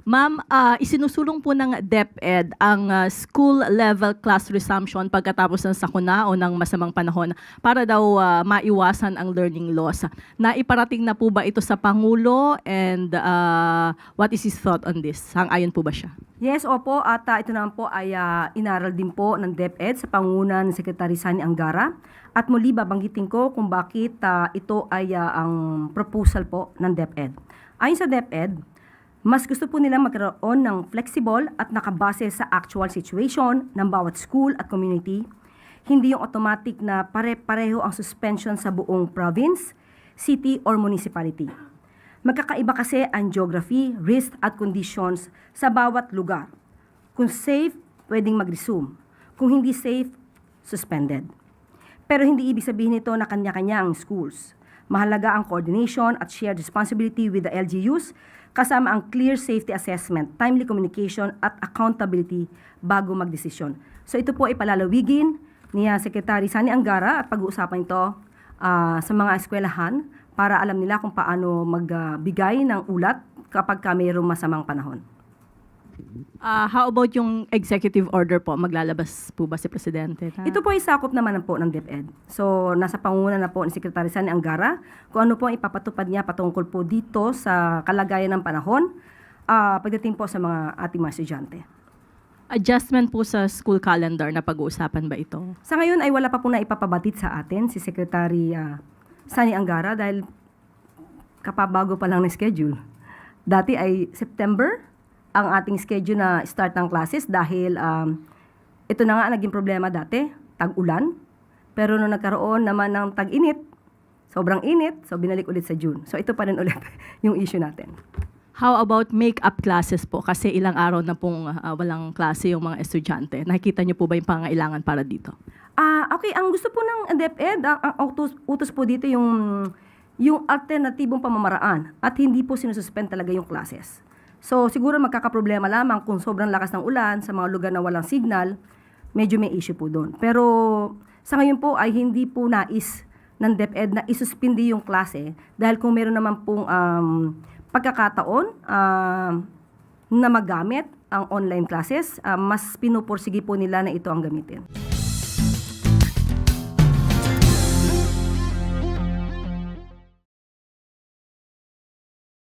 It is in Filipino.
Ma'am, isinusulong po ng DepEd ang school-level class resumption pagkatapos ng sakuna o ng masamang panahon para daw maiwasan ang learning loss. Naiparating na po ba ito sa Pangulo and what is his thought on this? Sang-ayon po ba siya? Yes, opo. At ito naman po ay inaral din po ng DepEd sa pangunan ni Secretary Sani Angara. At muli babanggitin ko kung bakit ito ay ang proposal po ng DepEd. Ayon sa DepEd, mas gusto po nila magkaroon ng flexible at nakabase sa actual situation ng bawat school at community. Hindi yung automatic na pare-pareho ang suspension sa buong province, city, or municipality. Magkakaiba kasi ang geography, risk at conditions sa bawat lugar. Kung safe, pwedeng mag-resume. Kung hindi safe, suspended. Pero hindi ibig sabihin nito na kanya-kanya ang schools. Mahalaga ang coordination at shared responsibility with the LGUs kasama ang clear safety assessment, timely communication at accountability bago magdesisyon. So ito po ay palalawigin ni Secretary Sani Angara at pag-uusapan ito sa mga eskwelahan para alam nila kung paano magbigay ng ulat kapag mayroong masamang panahon. How about yung executive order po? Maglalabas po ba si Presidente? Ito po ay sakop naman po ng DepEd. So, nasa pangunguna na po ni Secretary Sani Angara kung ano po ang ipapatupad niya patungkol po dito sa kalagayan ng panahon pagdating po sa mga ating mga estudyante. Adjustment po sa school calendar na pag-uusapan ba ito? Sa ngayon ay wala pa po na ipapabatid sa atin si Secretary Sani Angara dahil kapabago pa lang na schedule. Dati ay September ang ating schedule na start ng classes dahil ito na nga naging problema dati, tag-ulan. Pero nung nagkaroon naman ng tag-init, sobrang init, so binalik ulit sa June. So ito pa rin ulit yung issue natin. How about make-up classes po? Kasi ilang araw na pong walang klase yung mga estudyante. Nakikita niyo po ba yung pangailangan para dito? Okay, ang gusto po ng DepEd, ang utos po dito yung alternatibong pamamaraan at hindi po sinususpend talaga yung classes. So, siguro magkakaproblema lamang kung sobrang lakas ng ulan sa mga lugar na walang signal, medyo may issue po doon. Pero sa ngayon po ay hindi po nais ng DepEd na isuspindi yung klase dahil kung meron naman pong pagkakataon na magamit ang online classes, mas pinupursige po nila na ito ang gamitin.